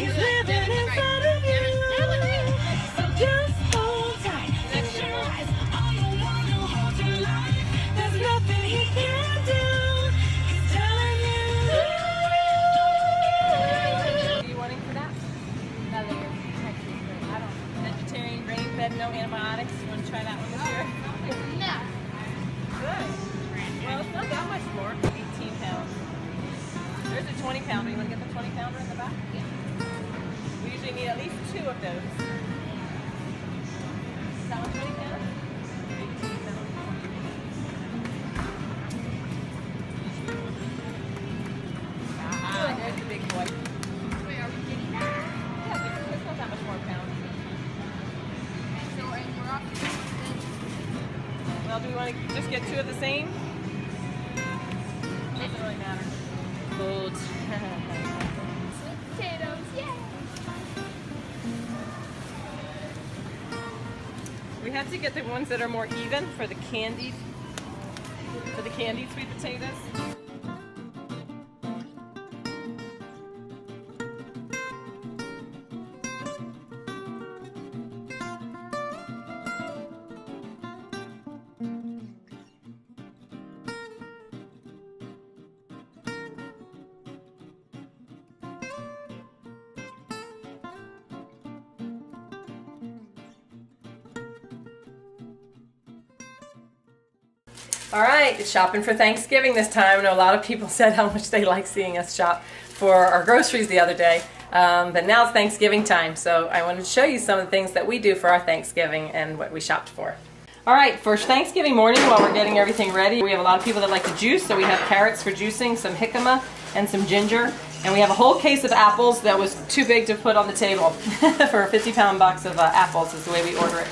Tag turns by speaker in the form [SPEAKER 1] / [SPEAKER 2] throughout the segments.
[SPEAKER 1] He's living inside of you. So just hold tight. Fix your eyes on the one who holds your life. There's nothing he can't do. He's telling you.
[SPEAKER 2] What are you wanting for that? Another Texas grain. I don't know. Vegetarian, grain-fed, no antibiotics. You want to try that one this year?
[SPEAKER 3] No.
[SPEAKER 2] Good. Well, it's not that much more. 18 pounds. There's a 20 pounder. You want to get the 20 pounder in the back?
[SPEAKER 3] Yeah.
[SPEAKER 2] We usually need at least 2 of those. Is that one 20 pounds? 18 pounds. Ah, there's the big boy.
[SPEAKER 3] Wait, are we getting that?
[SPEAKER 2] Yeah, it's not that much more pounds.
[SPEAKER 3] And so, and we're off to
[SPEAKER 2] Well, do we want to just get 2 of the same? Doesn't really matter. Good.
[SPEAKER 3] sweet potatoes. Yay!
[SPEAKER 2] We have to get the ones that are more even for the candied sweet potatoes. All right, it's shopping for Thanksgiving this time. I know a lot of people said how much they like seeing us shop for our groceries the other day. But now it's Thanksgiving time, so I wanted to show you some of the things that we do for our Thanksgiving and what we shopped for. All right, for Thanksgiving morning, while we're getting everything ready, we have a lot of people that like to juice, so we have carrots for juicing, some jicama, and some ginger. And we have a whole case of apples that was too big to put on the table for a 50-pound box of apples is the way we order it.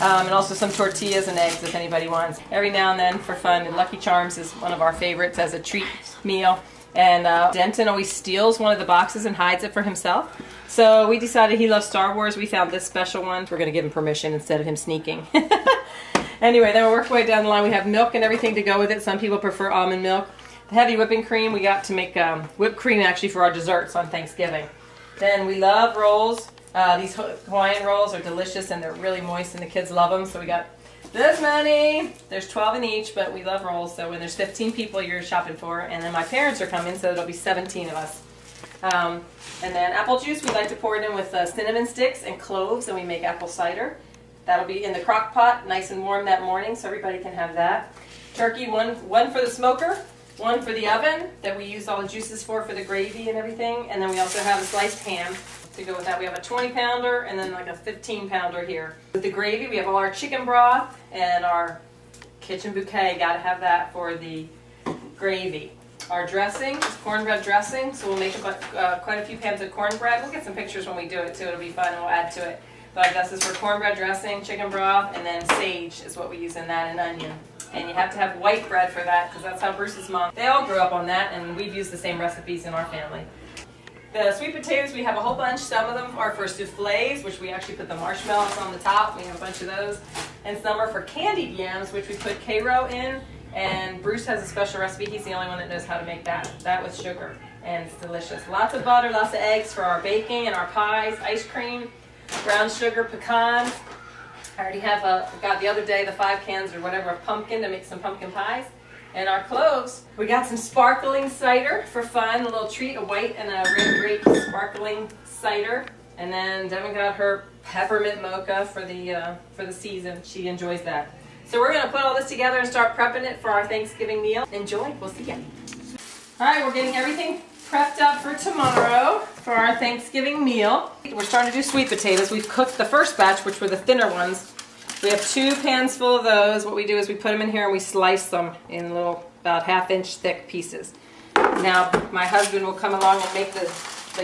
[SPEAKER 2] And also some tortillas and eggs if anybody wants. Every now and then for fun, and Lucky Charms is one of our favorites as a treat meal. And Denton always steals one of the boxes and hides it for himself. So we decided he loves Star Wars. We found this special one. We're going to give him permission instead of him sneaking. Anyway, then we work our way down the line. We have milk and everything to go with it. Some people prefer almond milk. The heavy whipping cream we got to make whipped cream actually for our desserts on Thanksgiving. Then we love rolls. These Hawaiian rolls are delicious and they're really moist and the kids love them. So we got this many. There's 12 in each, but we love rolls. So when there's 15 people you're shopping for, and then my parents are coming, so there'll be 17 of us. And then apple juice, we like to pour it in with cinnamon sticks and cloves, and we make apple cider. That'll be in the crock pot, nice and warm that morning, so everybody can have that. Turkey, one for the smoker, one for the oven that we use all the juices for the gravy and everything. And then we also have a sliced ham to go with that. We have a 20-pounder and then like a 15-pounder here. With the gravy, we have all our chicken broth and our kitchen bouquet. Got to have that for the gravy. Our dressing is cornbread dressing, so we'll make quite a few pans of cornbread. We'll get some pictures when we do it too. It'll be fun and we'll add to it. But I guess this is for cornbread dressing, chicken broth, and then sage is what we use in that, and onion. And you have to have white bread for that because that's how Bruce's mom, they all grew up on that, and we've used the same recipes in our family. The sweet potatoes, we have a whole bunch. Some of them are for soufflés, which we actually put the marshmallows on the top. We have a bunch of those. And some are for candied yams, which we put Cairo in. And Bruce has a special recipe. He's the only one that knows how to make that with sugar. And it's delicious. Lots of butter, lots of eggs for our baking and our pies, ice cream, brown sugar, pecans. I already have got the other day the 5 cans or whatever of pumpkin to make some pumpkin pies. And our cloves, we got some sparkling cider for fun, a little treat, a white and a red grape sparkling cider. And then Devin got her peppermint mocha for the season. She enjoys that. So we're going to put all this together and start prepping it for our Thanksgiving meal. Enjoy. We'll see ya. All right, we're getting everything prepped up for tomorrow for our Thanksgiving meal. We're starting to do sweet potatoes. We've cooked the first batch, which were the thinner ones. We have 2 pans full of those. What we do is we put them in here and we slice them in little about 1/2-inch thick pieces. Now my husband will come along and make the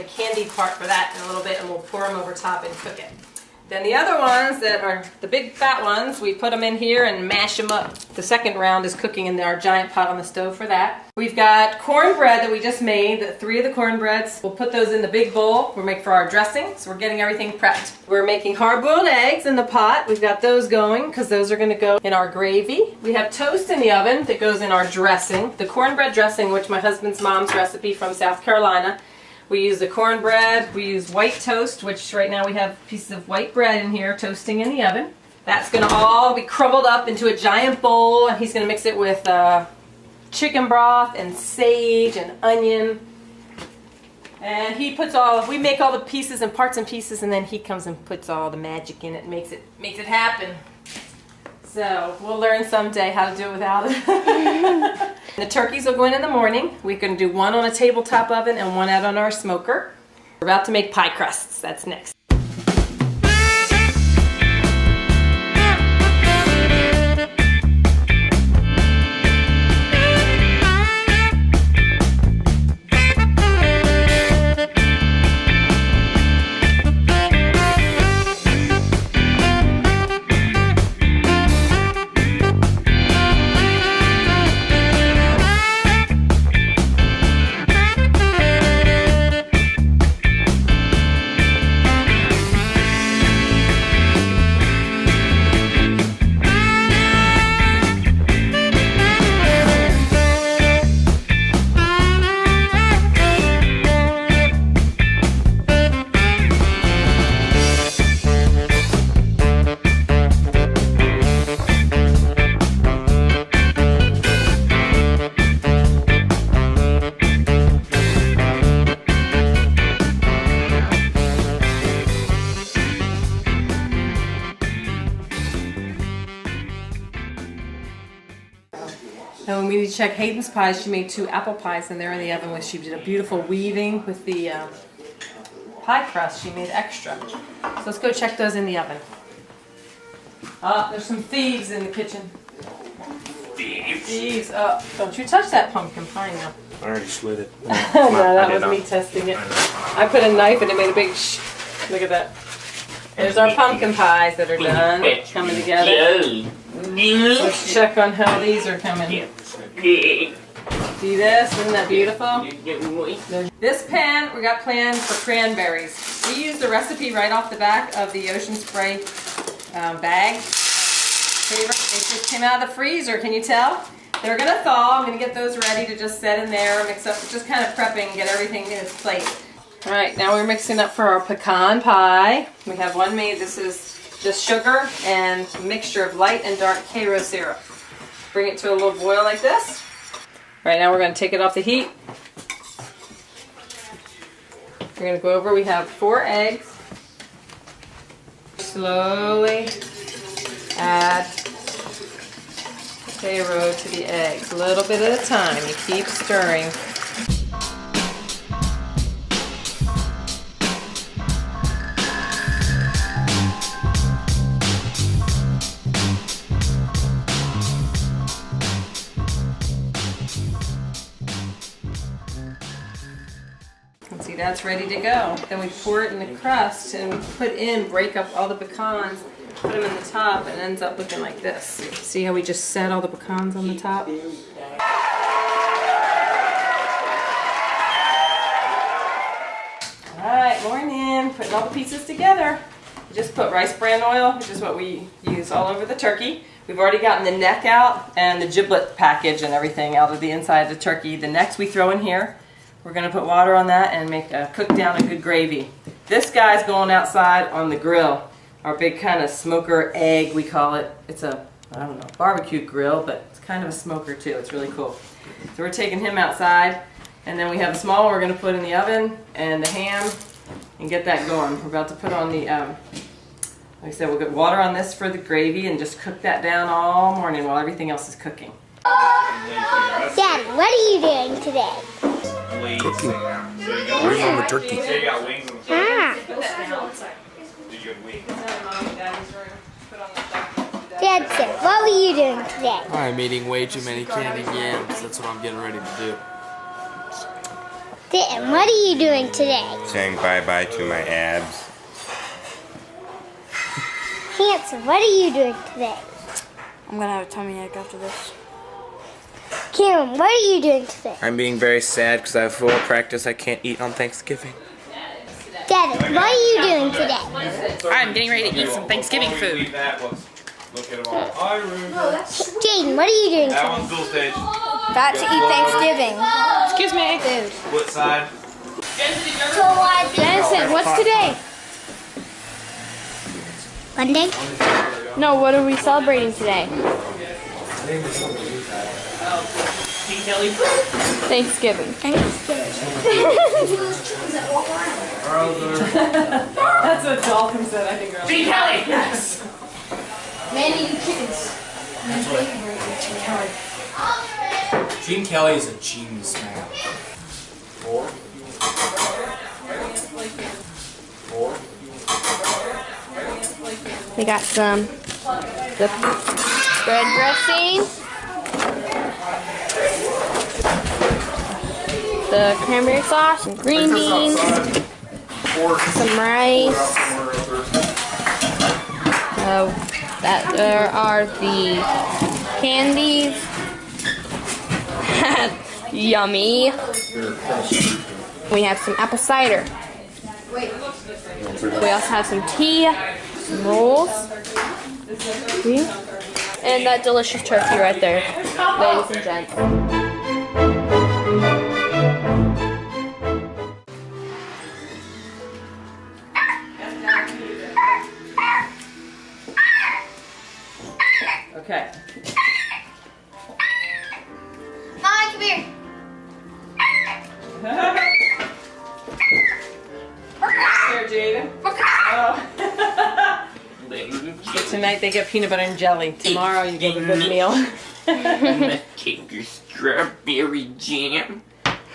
[SPEAKER 2] candy part for that in a little bit, and we'll pour them over top and cook it. Then the other ones that are the big fat ones, we put them in here and mash them up. The second round is cooking in our giant pot on the stove for that. We've got cornbread that we just made, 3 of the cornbreads. We'll put those in the big bowl. We'll make for our dressing, so we're getting everything prepped. We're making hard-boiled eggs in the pot. We've got those going because those are going to go in our gravy. We have toast in the oven that goes in our dressing. The cornbread dressing, which my husband's mom's recipe from South Carolina. We use the cornbread. We use white toast, which right now we have pieces of white bread in here toasting in the oven. That's going to all be crumbled up into a giant bowl, and he's going to mix it with chicken broth and sage and onion. And he puts we make all the pieces and parts and pieces, and then he comes and puts all the magic in it and makes it happen. So we'll learn someday how to do it without it. The turkeys will go in the morning. We're going to do one on a tabletop oven and one out on our smoker. We're about to make pie crusts. That's next. And when we need to check Hayden's pies, she made 2 apple pies, and they're in the oven. She did a beautiful weaving with the pie crust. She made extra. So let's go check those in the oven. There's some thieves in the kitchen. Thieves. Don't you touch that pumpkin pie now.
[SPEAKER 4] I already slid it.
[SPEAKER 2] No, that was me testing it. I put a knife and it made a big shh. Look at that. There's our pumpkin pies that are done, coming together. Let's check on how these are coming. See this? Isn't that beautiful? This pan we got planned for cranberries. We used the recipe right off the back of the Ocean Spray bag. They just came out of the freezer, can you tell? They're going to thaw. I'm going to get those ready to just set in there, mix up, just kind of prepping, get everything in its place. Alright, now we're mixing up for our pecan pie. We have one made. This is just sugar and a mixture of light and dark Karo syrup. Bring it to a little boil like this. Right now we're going to take it off the heat. We're going to go over, we have 4 eggs. Slowly add Karo to the eggs, a little bit at a time. You keep stirring. See, that's ready to go. Then we pour it in the crust and we break up all the pecans, put them in the top, and it ends up looking like this. See how we just set all the pecans on the top? Alright, morning. Putting all the pieces together. We just put rice bran oil, which is what we use all over the turkey. We've already gotten the neck out and the giblet package and everything out of the inside of the turkey. The necks we throw in here. We're going to put water on that and cook down a good gravy. This guy's going outside on the grill. Our big kind of smoker egg, we call it. It's a, I don't know, barbecue grill, but it's kind of a smoker too. It's really cool. So we're taking him outside, and then we have a small one we're going to put in the oven, and the ham, and get that going. We're about to put on the, like I said, we'll get water on this for the gravy and just cook that down all morning while everything else is cooking.
[SPEAKER 5] Dad, what are you doing today?
[SPEAKER 4] Cooking. Where's all the turkey?
[SPEAKER 5] Dad said, what were you doing today?
[SPEAKER 6] I'm eating way too many candy yams. That's what I'm getting ready to do.
[SPEAKER 5] Dad, what are you doing today?
[SPEAKER 7] Saying bye-bye to my abs.
[SPEAKER 5] Hanson, what are you doing today?
[SPEAKER 8] I'm gonna have a tummy ache after this.
[SPEAKER 5] Cameron, what are you doing today?
[SPEAKER 7] I'm being very sad because I have full practice I can't eat on Thanksgiving.
[SPEAKER 5] Dad, what are you doing today?
[SPEAKER 8] I'm getting ready to eat some Thanksgiving food.
[SPEAKER 5] Jaden, what are you doing
[SPEAKER 9] That
[SPEAKER 5] today?
[SPEAKER 9] one's dual stage.
[SPEAKER 8] About to eat Thanksgiving.
[SPEAKER 9] Excuse me.
[SPEAKER 8] Food.
[SPEAKER 9] What side?
[SPEAKER 3] Dennison, what's today?
[SPEAKER 5] Monday?
[SPEAKER 3] No, what are we celebrating today?
[SPEAKER 2] Team Collie.
[SPEAKER 3] Thanksgiving.
[SPEAKER 2] That's what Dolphin said, I think. Team Collie! Yes!
[SPEAKER 3] Man-eating chickens.
[SPEAKER 9] Team Collie is a genius man.
[SPEAKER 3] We got some the bread dressing, the cranberry sauce, and green beans, some rice. That there are the candies. Yummy. We have some apple cider. We also have some tea, some rolls, and that delicious turkey right there, ladies and gents.
[SPEAKER 2] Okay.
[SPEAKER 5] Mom, come here.
[SPEAKER 2] Here, Jaden. Oh. So tonight they get peanut butter and jelly. Tomorrow you get a good meal.
[SPEAKER 10] I'm gonna take your strawberry jam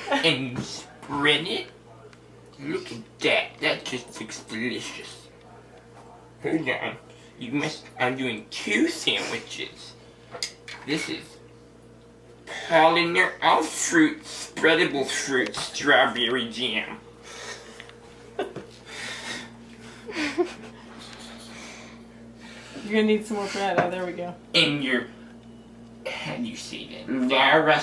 [SPEAKER 10] and spread it. Look at that. That just looks delicious. Hold on. I'm doing 2 sandwiches. This is polymer all fruit, spreadable fruit, strawberry jam.
[SPEAKER 2] You're gonna need some more bread. Oh, there we go.
[SPEAKER 10] And your, how do you say that? Lara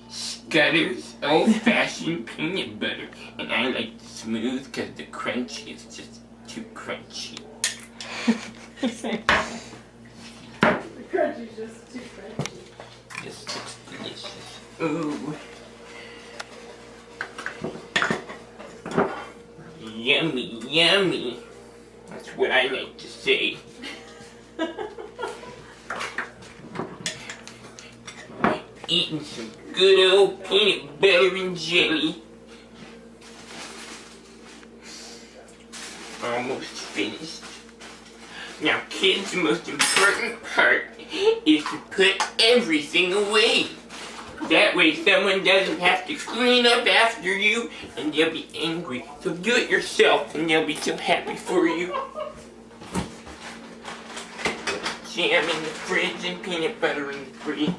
[SPEAKER 10] Scudder's old-fashioned peanut butter. And I like smooth because the crunch is just too crunchy.
[SPEAKER 2] Same. The crunch is just too crunchy.
[SPEAKER 10] This looks delicious. Ooh. Yummy, yummy. That's what I like to say. Eating some good old peanut butter and jelly. Almost finished. Now kids, the most important part is to put everything away. That way someone doesn't have to clean up after you and they'll be angry. So do it yourself and they'll be so happy for you. Jam in the fridge and peanut butter in the fridge.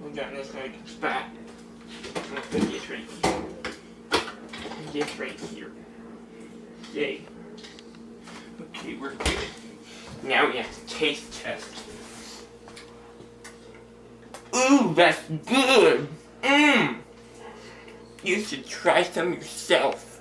[SPEAKER 10] Hold on, that's not a good spot. I'm gonna put this right here. And this right here. Okay. Okay, we're good. Now we have to taste test. Ooh, that's good! Mmm! You should try some yourself.